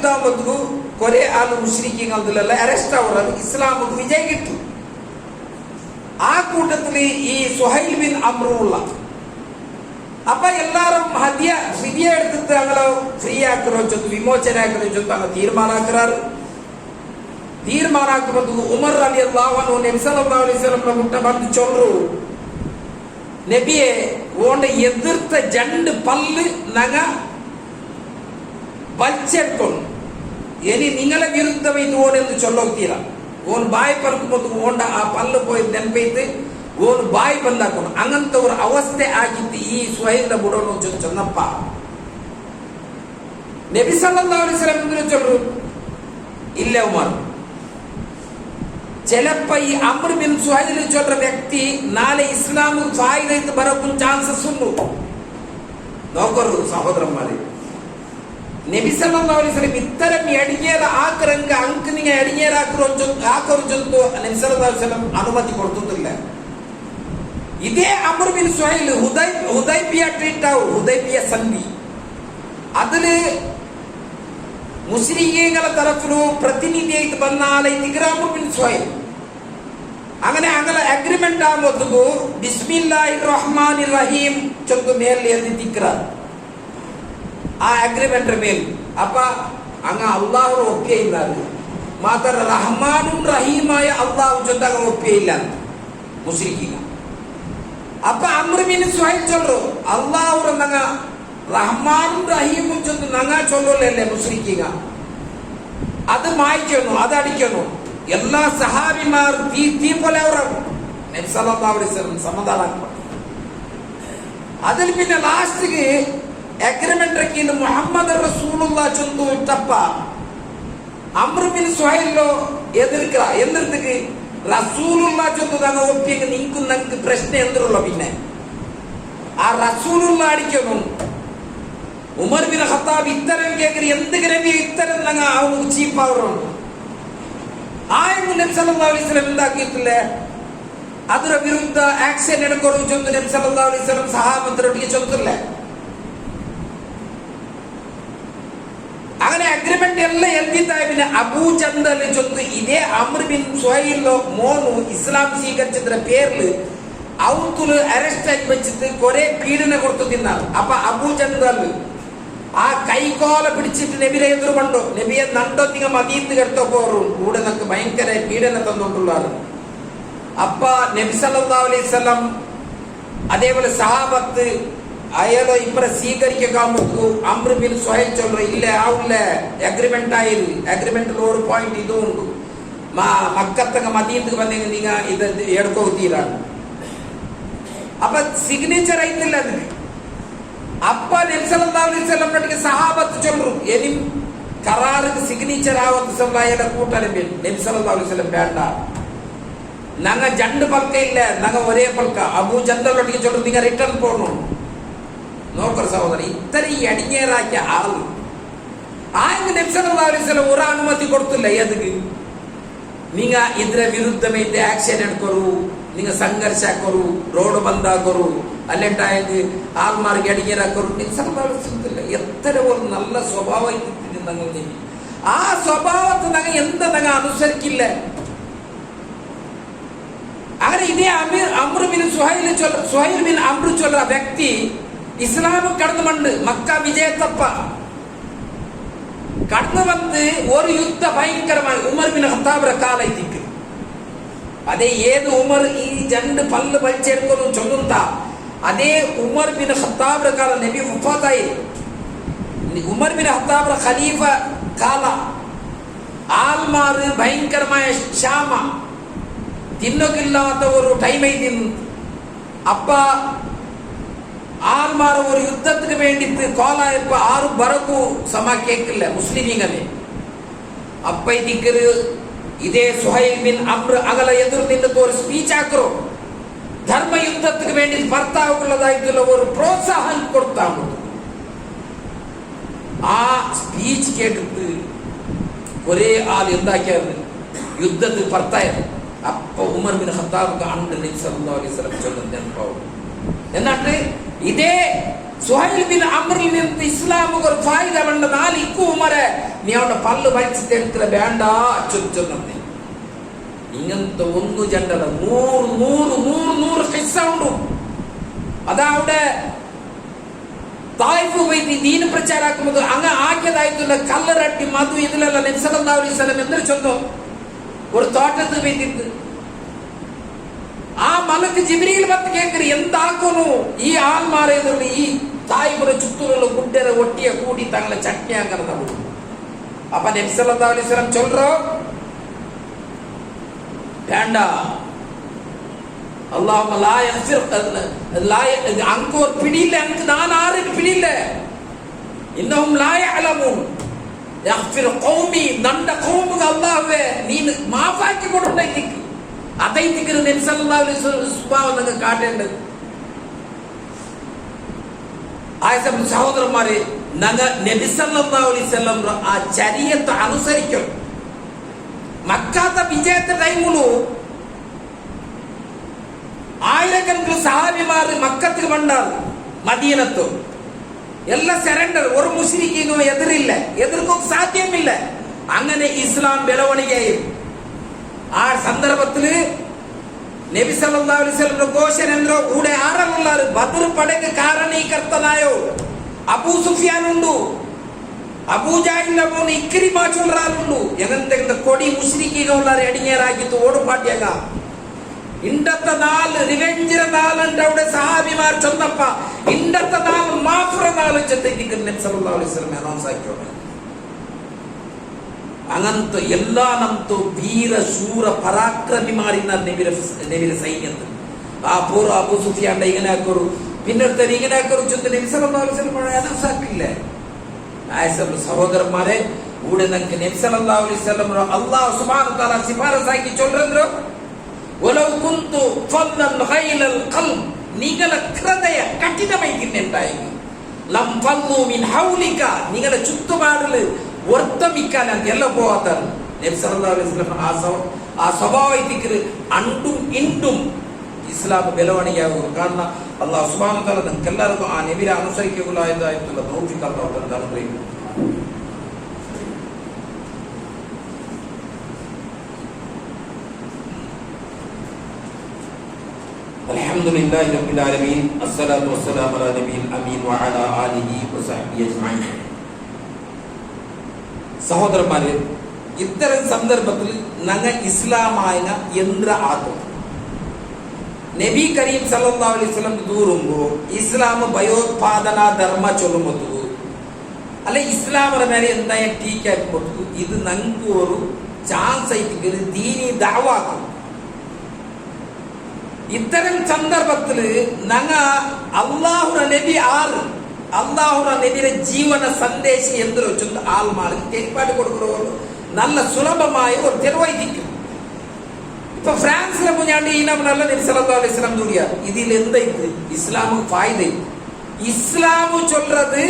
ആകുമ്പോൾ കുറെ ആള് മുശ്രിക്കീങ്ങളെല്ലാം അറസ്റ്റ് ആവുന്നത് ഇസ്ലാമുക്ക് വിജയം കിട്ടും ആ കൂട്ടത്തിൽ ഈ സുഹൈൽ ബിൻ അംറുള്ള അപ്പൊ എല്ലാരും ഫിദിയ എടുത്തിട്ട് അങ്ങനെ ഫ്രീ ആക്കറോ ചൊന്ന് വിമോചന ആക്കറോ ചൊന്ന് അങ്ങ് തീരുമാനാക്കുമ്പോൾ ഉമർ റളിയല്ലാഹു അൻഹു നബി സല്ലല്ലാഹു അലൈഹി വസല്ലം മുട്ട ಬಂದು ചൊല്ലു നബിയെ ഓണ്ട എതിർത്ത രണ്ട് പല്ല് നഗ വലിച്ചെടുത്തോളൂ ഇനി നിങ്ങളെ വിരുദ്ധമായിട്ട് ഓനെന്ന് ചൊല്ലോത്തീര ഓൻ ബായ് പറക്കുമ്പോൾ ഓണ്ട ആ പല്ല് പോയി നെൻപൈത്ത് ഓൻ ബായ് ಬಂದಾക്കണം അങ്ങനത്തെ ഒരു അവസ്ഥ ആക്കിയിട്ട് ഈ സുഹൈലിന്റെ ബുടോന്ന് ചൊന്നപ്പ നബി സല്ലല്ലാഹു അലൈഹി വസല്ലം എന്തിനു ചൊല്ലു ഇല്ല ഉമർ ചിലപ്പോ ഈ അംർ ബിൻ സുഹൈൽ ചൊല്ലുന്ന വ്യക്തി നാളെ ഇസ്ലാമിൽ ഫായിദത്ത് ബറക്കും ചാൻസസ് ഉണ്ട് നോക്കൂ സഹോദരന്മാരെ നബി സല്ലല്ലാഹു അലൈഹി വസല്ലം ഇത്തരം എടിഞ്ഞേര ആക്കറങ്ക അങ്ക് നിങ്ങൾ എടിഞ്ഞേരാക്കറോ ചൊല്ലുന്നു നബി സല്ലല്ലാഹു അലൈഹി വസല്ലം അനുമതി കൊടുത്തിട്ടില്ല ഇതേ അംർ ബിൻ സുഹൈൽ ഹുദൈബിയ ട്രീറ്റാവും ഹുദൈബിയ സന്ധി അതില് മുസ്ലിങ്ങളുടെ തരഫിലു പ്രതിനിധിയായിട്ട് വന്നാലെ അംർ ബിൻ സുഹൈൽ അങ്ങനെ അഗ്രിമെന്റ് ആകുമ്പോൾ ബിസ്മില്ലാഹിർ റഹ്മാനിർ റഹീം ചൊല്ಲು മേൽ എഴുതിക്ര ആ അഗ്രിമെന്റ് മേൽ അപ്പ അങ്ങ് അള്ളാഹു ഒപ്പിയില്ല മാത്ര റഹ്മാനും റഹീമായ അള്ളാഹു ചൊല്ലാൻ ഒപ്പിയില്ല മുസ്ലിക്കില്ല அப்ப அம்ரு பின் சுஹைல் சொல்றோம் அல்லாஹ் நாங்க ரஹ்மான் ரஹீம் சொல்லு நாங்க சொல்லல முஸ்லிக்கீங்க அது மாய்க்கணும் அது அடிக்கணும் எல்லா சஹாபிமார் தீ போல நபி ஸல்லல்லாஹு அலைஹி வஸல்லம் சமாதானம் அதில் பின்ன லாஸ்ட்க்கு அக்ரிமெண்ட் ரக்கீல் முஹம்மது ரசூலுல்லாஹ் சொந்து தப்ப அம்ரு பின் சுஹைல் எதிர்க்கிறா எந்திரத்துக்கு ரசூலுல்லாஹ் சொன்னதாங்க ஒப்பிங்க நீங்க நமக்கு பிரச்சனை எந்திரல பின்ன ஆ ரசூலுல்லாஹ் அடிக்கணும் உமர் பின் கத்தாப் இத்தரம் கேக்குற எந்த கிரவி இத்தரம் நாங்க அவங்க சீப்பா வரோம் ஆயிரம் நபி ஸல்லல்லாஹு அலைஹி வஸல்லம் இந்தாக்கியத்துல ಅದರ ವಿರುದ್ಧ ಆಕ್ಷನ್ எடுக்கணும் சொந்து நபி ஸல்லல்லாஹு அலைஹி வஸல்லம் சஹாபத்தரோட சொல்லுல അങ്ങനെ ಅಗ್ರಿಮೆಂಟ್ ಎಲ್ಲ ಎಲ್ದಿತಾ ಇಬಿನ ಅಬೂ ಜಂದಲ್ ಚೊಂದು ಇದೇ ಅಮ್ರ್ ಬಿನ್ ಸುಹೈಲ್ ಮೋನು ಇಸ್ಲಾಂ ಸ್ವೀಕರಿಸಿದ್ರ പേരിൽ ഔത്തുൽ അറസ്റ്റ് ആയി വെച്ചിട്ട് കുറെ പീഡന കൊടുത്തു തിന്നാണ് അപ്പൊ അബൂ ജന്ദൽ ആ കൈകോല പിടിച്ചിട്ട് നബിയെ എതിർകൊണ്ടു നബിയെ നണ്ടോ തിങ്ങ മദീനത്ത് കെടുത്തോ പോറും കൂടെ നമുക്ക് ഭയങ്കര പീഡന തന്നോണ്ടുള്ളാറ് അപ്പ നബി സല്ലല്ലാഹു അലൈഹി വസല്ലം അതേപോലെ സഹാബത്ത് അയാളോ ഇപ്പറ സ്വീകരിക്കാമോ അമ്ർ ബിൻ സുഹൈൽ ചൊല്ല ഇല്ല ആവില്ല അഗ്രിമെന്റ് ആയിരു അഗ്രിമെന്റിൽ ഒരു പോയിന്റ് ഇതും ഉണ്ട് മക്കത്തങ്ങ മദീനത്ത് വന്നെങ്കിൽ നീങ്ങ ഇത് എടുക്കോത്തീരാണ് അപ്പൊ സിഗ്നേച്ചർ ആയിട്ടില്ല അതിന് അപ്പ നബി സല്ലല്ലാഹു അലൈഹി വസല്ലം നടിക്ക് സഹാബത്ത് ചൊല്ലും ഇനി കരാറുക്ക് സിഗ്നേച്ചർ ആവത്ത് സല്ലല്ലാഹു കൂട്ടലും നബി സല്ലല്ലാഹു അലൈഹി വസല്ലം വേണ്ട நாங்க ஜண்டு பல்க இல்ல நாங்க ஒரே பல்க அபூ ஜந்தல் நடிக்கு சொல்றது நீங்க ரிட்டர்ன் போடணும் നോക്കർ സഹോദരൻ ഇത്രയും അടിഞ്ഞേറാക്കിയ ആള് ആയെങ്കിൽ നബി സല്ലല്ലാഹു അലൈഹി വസല്ലം ഒരു അനുമതി കൊടുത്തില്ല ഏതൊക്കെ നിങ്ങ ഇതിന്റെ വിരുദ്ധമായിട്ട് ആക്ഷൻ എടുക്കരു നിങ്ങൾ സംഘർഷാക്കരു റോഡ് ബന്ധാക്കരു അല്ലെണ്ടായെങ്കിൽ ആൾമാർക്ക് അടിഞ്ഞേറാക്കരു നബി സല്ലല്ലാഹു അലൈഹി വസല്ലം എത്ര ഒരു നല്ല സ്വഭാവം ആ സ്വഭാവത്തെ ഞങ്ങൾ എന്താ ഞങ്ങൾ അനുസരിക്കില്ല അങ്ങനെ ഇതേ Amr bin Suhail bin Amr ചൊല്ല വ്യക്തി ഇസ്ലാം കടന്നു വന്ന് മക്ക വിജയത്തപ്പ കടന്നു വന്ന് ഒരു യുദ്ധ ഭയങ്കരമായി ഉമർ ബിൻ ഖത്താബിന്റെ കാലത്തേക്ക് അതേ ഏത് ഉമർ ഈ രണ്ട് പല്ല് വലിച്ചെടുക്കുന്നു ചൊല്ലുന്ന അതേ ഉമർ ബിൻ ഖത്താബിന്റെ കാല നബി വഫാത്തായി ഉമർ ബിൻ ഖത്താബിന്റെ ഖലീഫ കാല ആൾമാർ ഭയങ്കരമായ ക്ഷാമ തിന്നൊക്കില്ലാത്ത ഒരു ടൈമായി തിന്നു അപ്പ ആൾമാർ ഒരു യുദ്ധത്തിന് വേണ്ടിട്ട് കോലായപ്പോ ആരും ബറക്കു സമ കേക്കില്ല മുസ്ലിമീങ്ങളെ അപ്പ ഇതിക്കര് ഇതേ സുഹൈൽ ബിൻ അമ്ർ അകല എതിർ നിന്നിട്ട് ഒരു സ്പീച്ച് ആക്കറോ ധർമ്മയുദ്ധത്തിന് വേണ്ടി ഭർത്താവുള്ളതായിട്ടുള്ള ഒരു പ്രോത്സാഹനം കൊടുത്താണ് ആ സ്പീച്ച് കേട്ടിട്ട് ഒരേ ആൾ എന്താക്കിയത് യുദ്ധത്തിൽ ഭർത്തായത് അപ്പൊ ഉമർ ബിൻ ഖത്താബ് കണ്ട് നബി സല്ലല്ലാഹു അലൈഹി വസല്ലം ചൊല്ലുന്നു എന്നിട്ട് ഇതേ സുഹൈൽ ബിൻ അമ്രിൽ നിന്ന് ഇസ്ലാമുക്ക് ഒരു ഫായിദ വേണ്ട നാലിക്കു ഉമരെ നീ അവന്റെ പല്ല് വലിച്ചിട്ട് എടുത്തില്ല വേണ്ട ചൊല്ലുന്നു ഇങ്ങനത്തെ ഒന്നു ജണ്ടല 100 ഹിസ്സ ഉണ്ട് അതാ അവിടെ തായിഫ് പോയി ദീന പ്രചാരാക്കുന്നത് അങ്ങ് ആക്കിയതായിട്ടുള്ള കല്ലറട്ടി മധു ഇതിലല്ല നബി സല്ലല്ലാഹു അലൈഹി വസല്ലം എന്തൊരു ചൊല്ലും ഒരു തോട്ടത്തിൽ പോയിട്ട് ആ മലക്ക് ജിബ്രീൽ വന്ന് കേൾക്കറി എന്താക്കുന്നു ഈ ആൾമാരേതുള്ള ഈ തായ്പുര ചുറ്റൂരുള്ള കുട്ടിയെ ഒട്ടിയെ കൂടി തങ്ങളെ ചട്നിയാക്കുന്നത് അപ്പൊ നബി സല്ലല്ലാഹു അലൈഹി വസല്ലം ചൊല്ലോ വേണ്ട അല്ലാഹുമ്മ ലാ യഗ്ഫിർ അങ്ക് ഒരു പിടിയില്ല അങ്ക് ഞാൻ ആരും പിടിയില്ല ഇന്നഹും ലാ യഅലമൂൻ യഗ്ഫിർ ഖൗമി നണ്ട ഖൗമുക അല്ലാഹുവേ നീ മാഫാക്കി കൊടുത്തേ അതൈതിക്ക് നബി സല്ലല്ലാഹു അലൈഹി വസല്ലം സ്വഭാവം നിങ്ങൾ കാട്ടേണ്ടത് ആയസം സഹോദരന്മാരെ ഞങ്ങൾ നബി സല്ലല്ലാഹു അലൈഹി വസല്ലം ആ ചരിയത്തെ അനുസരിക്കും മക്കാത്ത വിജയത്തെ ടൈമുള്ളൂ ആയിരക്കണക്കിന് സഹാബിമാർ മക്കത്തിൽ വന്നാൽ മദീനത്ത് എല്ലാം സറണ്ടർ ഒരു മുസ്ലിക്കിനും എതിരില്ല എതിർക്കും സാധ്യമില്ല അങ്ങനെ ഇസ്ലാം ಬೆಳವಣಿಗೆയും ആ സന്ദർഭത്തില് നബി സല്ലല്ലാഹു അലൈഹി വസല്ലം ഘോഷണേന്ദ്ര കൂടെ ആരല്ലുള്ളാറ് ബദർ പടക്ക് കാരണീകർത്തനായോ അബൂ സുഫിയാൻ ഉണ്ട് അബൂ ജഹലിന്റെ മോൻ ഇക്രിമ ചൊല്ലാറുണ്ട് എങ്ങനത്തെ കൊടി മുസ്ലിക്കികൾ അടിഞ്ഞേറാക്കിട്ട് ഓടുപാട്ടിയാക ഇണ്ടത്തെ നാള് റിവെഞ്ചിന്റെ നാളുണ്ട് അവിടെ സഹാബിമാർ ചെന്നപ്പ ഇണ്ടത്തെ നാൾ മാഫ്ര നാൾ ചെന്നിരിക്കുന്ന നബി സല്ലല്ലാഹു അലൈഹി വസല്ലം അനൗൺസ് ആക്കിയോടെ അങ്ങനത്തെ എല്ലാ നಮ್ತು ವೀರ ಶೂರ ಪರಾಕ್ರಮಿಮಾರಿನ ನಬಿರ ಸೈನ್ಯത്തിൽ ആ പൂർ അബൂ സുഫിയാന്റെ ഇങ്ങനെ ആക്കൊരു പിന്നത്തെ ഇങ്ങനെ ആക്കൊരു ചൊന്ന് നബി സല്ലല്ലാഹു അലൈഹി വസല്ലം അനൗൺസ് ആക്കില്ലേ ആയസബ് സഹോദരന്മാരെ കൂടെ നമുക്ക് നബി സല്ലല്ലാഹു അലൈഹി വസല്ലം അല്ലാഹു സുബ്ഹാനഹു വ തആല സിഫാറസാക്കി ചൊല്ലുന്നു വലൗ കുന്തു ഫല്ലൻ ഗൈലൽ ഖൽബ് നിങ്ങളെ ഹൃദയ കഠിനമായിരിക്കുന്നുണ്ടായി ലം ഫല്ലു മിൻ ഹൗലിക നിങ്ങളെ ചുറ്റുപാടില് വർത്തമിക്കാൻ ಎಲ್ಲ പോവാത്താണ് നബി സല്ലല്ലാഹു അലൈഹി വസല്ലം ആ സ്വഭാവത്തിക്ക് അണ്ടും ഇണ്ടും ഇസ്ലാം ബലവണിയാകും കാരണം അല്ലാഹു സുബ്ഹാനഹു വ തആല നമുക്കെല്ലാവർക്കും ആ നബിയെ അനുസരിക്കുകയായിട്ടുള്ള തൗഫീഖ് അല്ലാഹു തആല നൽകും. അൽഹംദുലില്ലാഹി റബ്ബിൽ ആലമീൻ അസ്സലാത്തു വസ്സലാമു അലാ നബിയിൽ അമീൻ വഅലാ ആലിഹി വസഹ്ബിഹി അജ്മഈൻ. സഹോദരന്മാരെ, ഇത്തരം സന്ദർഭത്തിൽ ഞങ്ങൾ ഇസ്ലാമായ യന്ത്ര ആക്കും നബി കരീം സല്ലല്ലാഹു അലൈഹി വസല്ലം ദൂറുമ്പോൾ ഇസ്ലാം ഭയോത്പാദന ധർമ്മ ചൊല്ലുമ്പോൾ അല്ല ഇസ്ലാമിന്റെ മേലെ എന്തായ ടീക്കാക്കുമ്പോൾ ഇത് ഞങ്ങൾക്ക് ഒരു ചാൻസ് ആയിട്ട് ദീനി ദഅവാക്കും. ഇത്തരം സന്ദർഭത്തിൽ ഞങ്ങ അല്ലാഹുവിന്റെ നബി ആറ് അള്ളാഹുടെ നബിയുടെ ജീവന സന്ദേശം എന്തൊരു വെച്ചിട്ട് ആൾമാർക്ക് തെളിപ്പാട് കൊടുക്കുന്നവർക്ക് നല്ല സുലഭമായ ഒരു തെരുവായിരിക്കും. ഇപ്പൊ ഫ്രാൻസിലെ മുന്നാണ്ട് ഈനല്ല നബി സല്ലല്ലാഹു അലൈഹി വസല്ലം കൂടിയാ ഇതിൽ എന്തായിട്ട് ഇസ്ലാമു ഫായിദ ഇസ്ലാമു ചൊല്றது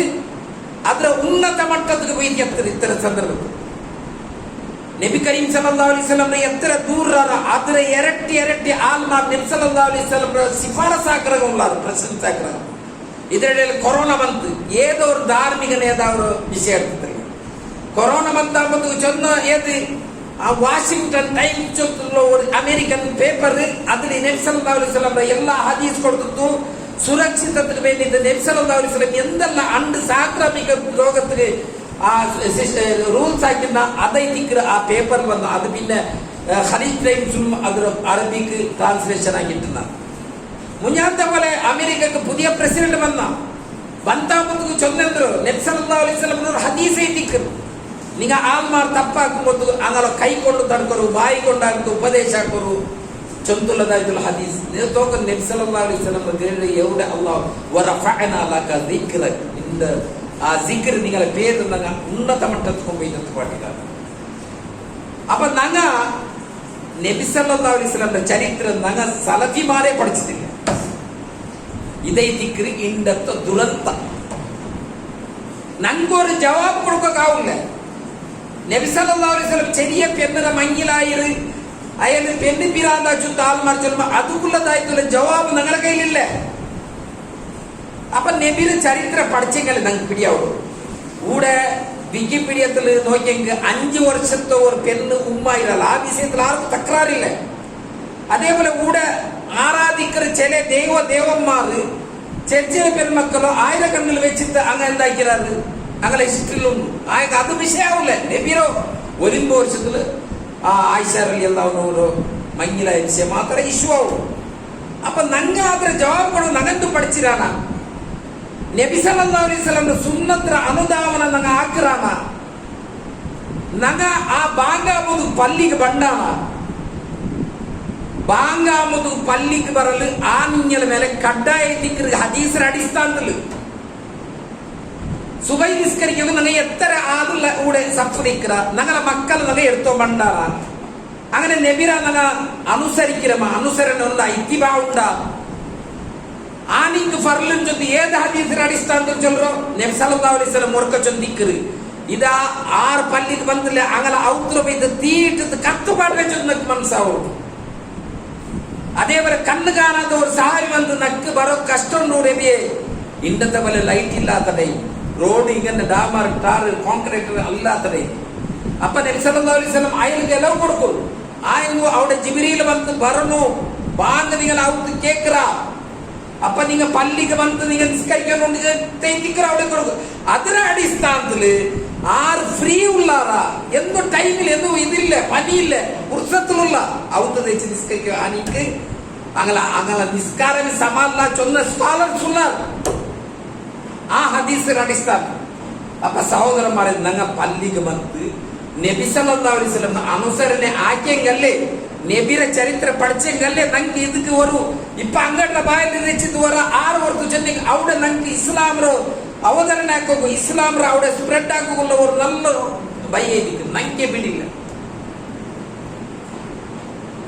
അതിലെ ഉന്നത മട്ടത്തിലേക്ക് പോയിരിക്കും. ഇത്തരം സന്ദർഭത്തിൽ നബി കരീം സല്ലല്ലാഹു അലൈഹി വസല്ലം എത്ര ദൂരാണ് അതിലെ ഇരട്ടി ഇരട്ടി ആൾമാർ നബി സല്ലല്ലാഹു അലൈഹി വസല്ലം ശിഫാറസാഗ്രഹമുള്ള പ്രശംസാഗ്രഹം. ഇതിനിടയിൽ കൊറോണ വന്ന് ഏതോ ഒരു ധാർമ്മിക നേതാവ് വിഷയം എടുത്തില്ല. കൊറോണ വന്നാകുമ്പോൾ ചെന്ന ഏത് ആ വാഷിംഗ്ടൺ ടൈംസ് ഒരു അമേരിക്കൻ പേപ്പർ അതിൽ നബി സല്ലല്ലാഹു അലൈഹി വസല്ലം എല്ലാ ഹദീസ് കൊടുത്തു സുരക്ഷിതത്തിന് വേണ്ടിയിട്ട് നബി സല്ലല്ലാഹു അലൈഹി വസല്ലം എന്തെല്ലാം അണ്ട് സാംക്രമിക രോഗത്തിന് ആ റൂൾസ് ആക്കുന്ന അതൈതിക്ക് ആ പേപ്പർ വന്നു. അത് പിന്നെ ഖലീജ് ടൈംസും അത് അറബിക്ക് ട്രാൻസ്ലേഷൻ ആക്കിയിട്ടുണ്ടാണ്. മുഞ്ഞാത്ത പോലെ അമേരിക്കക്ക് പുതിയ പ്രസിഡന്റ് വന്നാകുമ്പോൾ ചൊന്നെന്തോ നബി സല്ലല്ലാഹു അലൈഹി വസല്ലം ഹദീസ് എഴുതിക്കും നിങ്ങൾ ആൾമാർ തപ്പാക്കുമ്പോൾ അങ്ങനെ കൈ കൊണ്ട് തടുക്കൊരു ബായി കൊണ്ടാകുന്ന ഉപദേശാക്കൊരു ചൊന്തുള്ളതായിട്ടുള്ള ഹദീസ് തോക്ക നബി സല്ലല്ലാഹു അലൈഹി വസല്ലം എവിടെ അല്ലാഹു വറഫഅനാ ലക ദിക്റ ഇന്ന ആ ദിക്ർ നിങ്ങളെ പേര് നങ്ങ ഉന്നത മട്ടത്തിൽ പോയി പാട്ടിലാണ്. അപ്പൊ നങ്ങ നബി സല്ലല്ലാഹു അലൈഹി വസല്ലം ചരിത്രം നങ്ങ സലഫിമാരെ പഠിച്ചിട്ടില്ല. ഇതേ ദിക്ർ ഇണ്ടത്തെ ദുരന്ത നങ്കൊരു ജവാബ് കൊടുക്കാവില്ല. നബി സല്ലല്ലാഹു അലൈഹി വസല്ലം ചെറിയ പെണ്ണിനെ മങ്ങിലായത് അയാൾ പെണ്ണി പിരാന്താ ചുത്ത ആൾമാർ ചെല്ലുമ്പോ അതുക്കുള്ളതായിട്ടുള്ള ജവാബ് നിങ്ങളുടെ കയ്യിലില്ല. അപ്പൊ നബിയുടെ ചരിത്രം പഠിച്ചെങ്കിൽ നിങ്ങൾക്ക് പിടിയാവുള്ളൂ. കൂടെ വിക്കിപീഡിയത്തിൽ നോക്കിയെങ്കിൽ 5 വർഷത്തെ ഒരു പെണ്ണ് ഉമ്മായിരല്ല. ആ വിഷയത്തിൽ ആർക്കും തകരാറില്ല. അതേപോലെ കൂടെ ആരാധിക്കുന്ന ചില ദേവന്മാര് ചെറിയ പെൺമക്കളോ ആയിരക്കണ്ണിൽ വെച്ചിട്ട് അങ്ങനെ എന്താക്കിയാറ് അങ്ങനെ ഇഷ്ടത്തിലൊന്നും അത് വിഷയാവില്ല. നബിയോ 1 വർഷത്തില് ആ ആയിഷ റളിയല്ലാഹു മങ്ങിലായ വിഷയം മാത്രമേ ഇഷ്യൂ ആവൂ. അപ്പൊ നങ്ങ അത്ര ജവാബ് കൊടുക്കും. നങ്ങന്ത് പഠിച്ചിരാണ് നബി സല്ലല്ലാഹു അലൈഹി വസല്ലം സുന്നത്ര അനുധാവന നങ്ങ ആക്കിറാണ നങ്ങ ആ ബാങ്കാമുದು പള്ളിക്ക് ബണ്ടാണ് ബാങ്കാമുದು പള്ളിക്ക് ബറല് ആണിഞ്ഞల ಮೇಲೆ കഡ്ഡായ ദിക്ർ ഹദീസിന്റെ അടിസ്ഥാനത്തില് സുബൈ നിസ്കരിക്കുന്നത് നങ്ങ എത്ര ആളുള്ള കൂടെ സഫ്രിക്കറ ഞങ്ങളെ മക്കൾ നങ്ങ എടുത്തോ ബണ്ടാറ അങ്ങനെ നബിര നങ്ങ അനുസരിക്കരമ അനുസരണ ഉണ്ടാ ഇത്തിബാ ഉണ്ടാ ആനിക്ക് ഫർലും ചൊല്ലി ഏത് ഹദീസിന്റെ അടിസ്ഥാനത്തിൽ ചൊല്ലോ നബി സല്ലല്ലാഹു അലൈഹി വസല്ലം മുർക്ക ചൊല്ലിക്കറ് ഇതാ 6 പള്ളിക്ക് ಬಂದಿಲ್ಲ അങ്ങനെ ഔത്ര പോയി തീയിട്ട് കത്തുപാടിനെ ചൊല്ലക്ക് മനസ്സാവും. അതേപോലെ കണ്ണ് കാണാത്ത ഒരു സഹായി വന്ന് നക്ക് ബറോ കഷ്ടമുണ്ടോ നബിയെ ഇന്നത്തെ പോലെ ലൈറ്റ് ഇല്ലാത്തടേ റോഡ് ഇങ്ങനെ ഡാമർ ടാർ കോൺക്രീറ്റ് അല്ലാത്തടേ. അപ്പൊ നബി സല്ലല്ലാഹു അലൈഹി വസല്ലം അയാൾക്ക് എല്ലാം കൊടുക്കും. ആയെങ്കു അവിടെ ജിബ്രീൽ വന്ന് പറഞ്ഞു ബാങ്ക് നിങ്ങൾ ഔത്ത് കേക്കറാ അപ്പൊ നിങ്ങൾ പള്ളിക്ക് വന്ന് നിങ്ങൾ നിസ്കരിക്കാനുണ്ട് അവിടെ കൊടുക്കും. അതിന്റെ അടിസ്ഥാനത്തില് ആറ് ഫ്രീ ഉള്ളാറാ എന്തോ ടൈമിൽ എന്തോ ഇതില്ല പനിയില്ല പുറത്തുള്ള ഔത്ത് തേച്ച് നിസ്കരിക്കുക. എനിക്ക് அங்கல நிஸ்காரமே சமால்லா சொன்ன ஸ்காலர் சொன்னார் ಆ ಹದೀಸ್ ನಡೆಸ್ತಾರೆ. ಅಪ್ಪ ಸಹೋದರಮಾರೇ, ನಂಗೆ ಪಲ್ಲಿಗೆ ಬಂತು ನಬಿ ಸಲ್ಲಲ್ಲಾಹು ಅಲೈಹಿ ವಸಲ್ಲಂ ಅನುಸರಣೆ ಆಕೆಂಗಲ್ಲೇ ನಬಿರ ಚರಿತ್ರೆ ಪಡಿಚೆಂಗಲ್ಲೇ ನಂಗೆ ಇದಕ್ಕೆ ಅವರು ಇಪ್ಪ ಅಂಗಡ್ಲ ಬಾಯಲ್ಲಿ ನೆಚ್ಚಿದ್ದು ವರ 6 ವರ್ಷ ಜನಕ್ಕೆ ಅವಡ ನಂಗೆ ಇಸ್ಲಾಮ್ರ ಅವತರಣೆ ಹಾಕೋಗು ಇಸ್ಲಾಮ್ರ ಅವಡ ಸ್ಪ್ರೆಡ್ ಹಾಕೋಗುಲ್ಲ ಅವರು ನಲ್ಲ ಬೈಯದಿಕ್ಕೆ ನಂಗೆ ಬಿಡಿಲ್ಲ.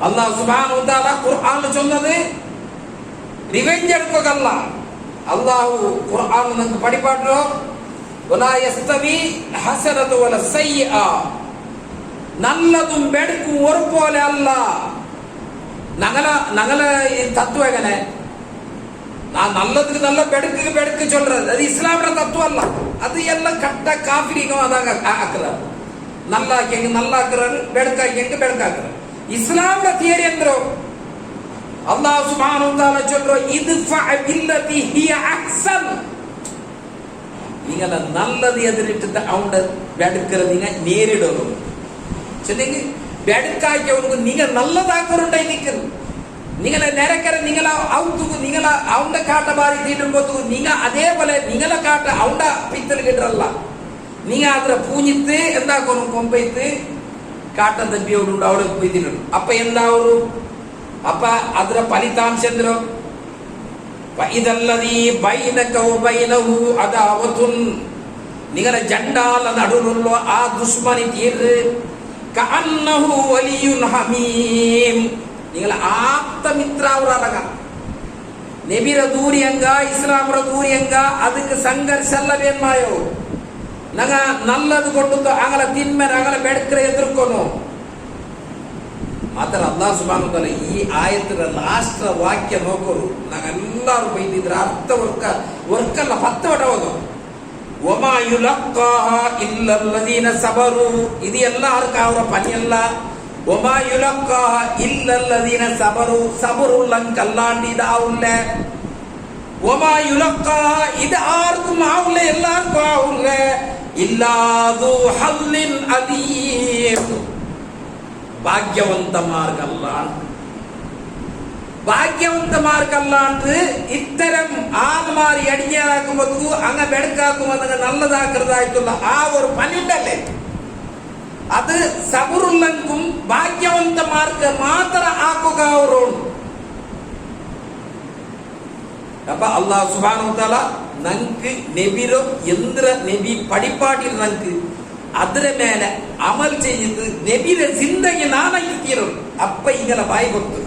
അല്ലാഹു സുബ്ഹാനഹു വ തആല ഖുർആനിൽ ചൊന്നത് റിവെഞ്ച് എടുക്കുകയല്ല. അല്ലാഹു ഖുർആനിൽ നമുക്ക് പഠിപ്പാട്ടോ വലാ യസ്തവി ഹസനതു വല സയ്യിഅ, നല്ലതും ബെടുക്കും ഒരുപോലെ അല്ല. ഞങ്ങള തത്വം എങ്ങനെ? നല്ലതുக்கு நல்ல பெடுக்கு சொல்றது அது இஸ்லாமிய தத்துவம் அல்ல. அது எல்லாம் கட்ட காஃபிரிக்கும் அதாக ஆக்குறாரு. நல்லாக்கிங்க நல்லாக்குறாரு, பெடுக்காக்கிங்க பெடுக்காக்குறாரு. இஸ்லாமிய தியரி என்றோ அல்லாஹ் சுப்ஹானஹு வ தஆலா சொல்றோ இத்ஃபா பில்லதி ஹிய அஹ்சன். நீங்க நல்லது எதிரிட்டு அவங்க பெடுக்கிறது நீங்க நேரிடணும். சரிங்க, பெடுக்காக்கியவனுக்கு நீங்க நல்லதாக்குறோண்டை நிக்கணும். நீங்கள நினைக்கிற நீங்கள அவுத்துக்கு நீங்கள அவங்க காட்ட பாரி தீட்டும் போது நீங்க அதே போல நீங்கள காட்ட அவங்க பித்தல் கிட்டறಲ್ಲ. நீங்க ಅದರ ಪೂಜಿத்து ಎಂದಾಕೋನು ಕೊಂಬೈತು ಕಾಟ ದಬ್ಬಿಯೋಡು ಅವಳಿಗೆ ಬೈದಿರು. ಅಪ್ಪ ಎಂದ ಅವರು ಅಪ್ಪ ಅದರ ಫಲಿತಾಂಶ ಎಂದ್ರು ಇದಲ್ಲದಿ ಬೈನಕ ವ ಬೈನಹು ಅದಾವತುನ್. ನಿಗಲ ಜಂಡಾಲ ನಡುರುಲ್ಲ ಆ ದುಶ್ಮನಿ ತೀರ್ ಕಅನ್ನಹು ವಲಿಯುನ್ ಹಮೀಮ್. നിങ്ങൾ ആപ്തമിത്ര അവരക നബിര ദൂരിയങ്ക ഇസ്ലാമರ ദൂരിയങ്ക ಅದಕ್ಕೆ ಸಂಘರ್ಷ ಅಲ್ಲವೇನ್ಮಾಯೋ ನಗ ನಲ್ಲದು ಕೊಟ್ಟು ಆಗಲ ತಿನ್ಮೇಲೆ ಆಗಲ ಬೆಡಕ್ರೆ ಎದುರ್ಕೊನು ಮಾತ್ರ. ಅಲ್ಲಾಹ್ ಸುಬ್ಹಾನಹು ವ ತಆಲಾ ಈ ಆಯತರ ಲಾಸ್ಟ್ ವಾಕ್ಯ ನೋಕೋರು ನಾವೆಲ್ಲರೂ ಬೈದಿದ್ರ ಅರ್ಥ ವರ್ಕಲ್ಲ 10 ವಟ ಹೋಗೋ ವಮಾ ಯುಲಕ್ಕಾಹಾ ಇಲ್ಲಲ್ಲದೀನ ಸಬರು. ಇದು ಎಲ್ಲ ಅರ್ಕ ಅವರ ಪನಿಯಲ್ಲ. ഒമാ യുലഖാഹ ഇല്ലല്ലദീന സബറു, സബറുള്ളങ്കല്ലാണ്ട് ഇതാവുല്ല. ഒമാ യുലഖാഹ ഇത് ആർക്കും ആവുല്ല, എല്ലാവർക്കും ആവുല്ല. ഇല്ലാ ദു ഹല്ലിൻ അദീം, ഭാഗ്യവന്തമാർക്കല്ലാണ്ട് ഇത്തരം ആൾമാർ അടിഞ്ഞാക്കുമ്പോ അങ്ങ ബെടുക്കാക്കുമ്പോ നല്ലതാക്കുന്നതായിട്ടുള്ള ആ ഒരു പണിയുണ്ടല്ലേ, അത് സബറുള്ളങ്കും ഭാഗ്യവന്തമാർക്ക് മാത്രം ആക്കുക അവരോട്. അപ്പൊ അല്ലാഹു സുബ്ഹാനഹു വ തആല നമുക്ക് നബിരോ എന്ത്ര നബി പഠിപ്പാട്ടിൽ നമുക്ക് ಅದರ ಮೇಲೆ ಅಮಲ್ ചെയ്ത് നബിയുടെ ജിന്ദഗി നാനാക്കി തീരും. അപ്പൊ ഇങ്ങനെ ബായി കൊടുത്തു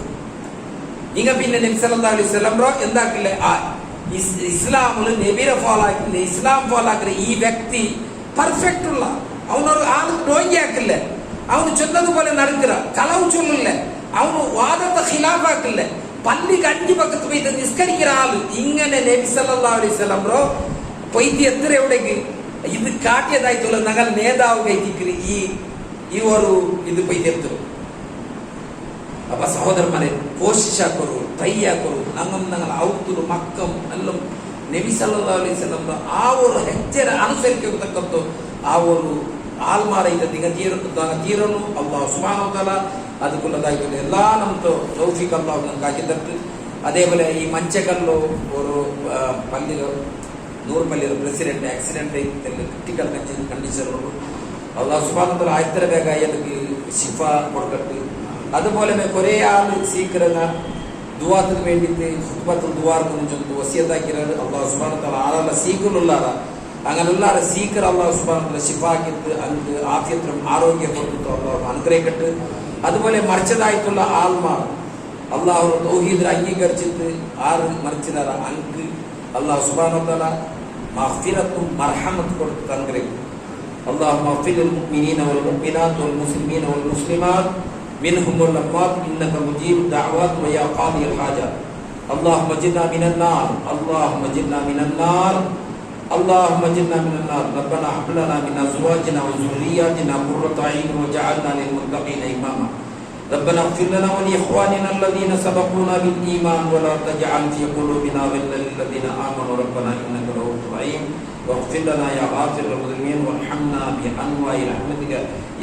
ഇങ്ങ പിന്നെ നബി സല്ലല്ലാഹു അലൈഹി വസല്ലം എന്താക്കില്ലേ ഇസ്ലാമിൽ നബിയെ ഫോളോ ആക്കില്ല, ഇസ്ലാം ഫോളോ ആക്കില്ല ഈ വ്യക്തി പെർഫെക്റ്റ് ഉള്ള ಅವನವ್ರು ಆಳು ರೋಗಿ ಹಾಕಿಲ್ಲ, ಅವನು ಚೊನ್ನದು പോലെ നടക്കിற കളവ് ചൊല്ലില്ല, അവന് വാദത്തെ ഖിലാഫ് ആക്കില്ല, പള്ളിക്ക് 5 പക്കത്ത് പോയിട്ട് നിസ്കരിക്കുന്ന ആള്. ഇങ്ങനെ നബി സല്ലല്ലാഹു അലൈഹി വസല്ലം പോയിട്ട് എത്ര എവിടേക്ക് ഇത് കാട്ടിയതായിട്ടുള്ള ഞങ്ങൾ നേതാവ് കൈത്തിക്കല് ഈ ഒരു ഇത് പോയിട്ട് എത്തും. അപ്പൊ സഹോദരന്മാരെ ಕೋಶಿಶಾಕರು ಟ್ರೈ ಹಾಕೋರು ഞങ്ങൾ ಔತರು ಮಕ್ಕಂ ಎಲ್ಲ ನಬಿ ಸಲ್ಲಲ್ಲಾಹು ಅಲೈಹಿ ವಸಲ್ಲಂ ಆ ಒಂದು ಹೆಜ್ಜೆನ ಅನುಸರಿಸತಕ್ಕಂಥ ಆ ಒಂದು ಆಲ್ಮಾರೈದ ತೀರನು ಅಲ್ಲಾಹ್ ಸುಬ್ಹಾನಹು ವ ತಆಲ ಅದಕ್ಕುಳ್ಳದಾಗಿಲ್ಲ ಎಲ್ಲ ನಮ್ದು ತೌಫೀಕ್ ಅಲ್ಲಾಹ್ ನಮ್ಗೆ ಹಾಕಿದ್ದಟ್ಟು. അതേപോലെ ഈ മഞ്ചക്കല്ലോ ഒരു പള്ളിയിൽ 100 പള്ളിയിൽ പ്രസിഡന്റ് ആക്സിഡന്റ് ക്രിട്ടിക്കൽ കണ്ടീഷനുള്ളൂ. അല്ലാഹു സുബ്ഹാനഹു വ തആല ആയത്ര വേഗമായി ಅದಕ್ಕೆ ശിഫ കൊടുക്കട്ടെ. അതുപോലെ കുറേ ആൾ സീക്കറുന്ന ദുആത്തിന് വേണ്ടിയിട്ട് ഖുത്ബത്തുൽ ദുആർക്ക് ചൊല്ലുന്നു വസിയത്താക്കിയത് അല്ലാഹു സുബ്ഹാനഹു വ തആല ആളല്ല സീക്കുള്ളാറ അങ്ങനെയുള്ള സീക്കർ അല്ലാഹു സുബ്ഹാനഹു വ തആല ശിഫാക്കിട്ട് അങ്ങ് ആഫിയത്തും ആരോഗ്യം കൊടുത്തു അല്ലാഹു അനുഗ്രഹിക്കട്ടെ. അതുപോലെ മരിച്ചതായിട്ടുള്ള ആൾമാർ അല്ലാഹു തൗഹീദിനെ അംഗീകരിച്ചിട്ട് ആറ് മരിച്ചതാറ അങ്ങ് അല്ലാഹു സുബ്ഹാനഹു വ തആല മഗ്ഫിറത്തും മർഹമത്തും കൊടുത്ത് അനുഗ്രഹിക്കും. അല്ലാഹു മഗ്ഫിറിൽ മുഅ്മിനീന വൽ മുഅ്മിനാത്ത് വൽ മുസ്ലിമീന വൽ മുസ്ലിമാത്ത് منهم والأموات إنك مجيب الدعوات ويا قاضي الحاجات. اللهم اجرنا من النار، اللهم اجرنا من النار، اللهم اجرنا من النار. ربنا هب لنا من أزواجنا وذرياتنا قرة أعين واجعلنا للمتقين إماما. ربنا اغفر لنا ولإخواننا الذين سبقونا بالإيمان ولا تجعل في قلوبنا غلا للذين آمنوا ربنا إنك رؤوف رحيم. واغفر لنا يا غافر المذنبين وارحمنا بأنواع رحمتك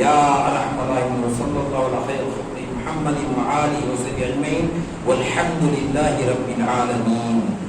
يا أرحم الراحمين. وصلى الله على خير خلقه محمد وآله وصحبه أجمعين والحمد لله رب العالمين.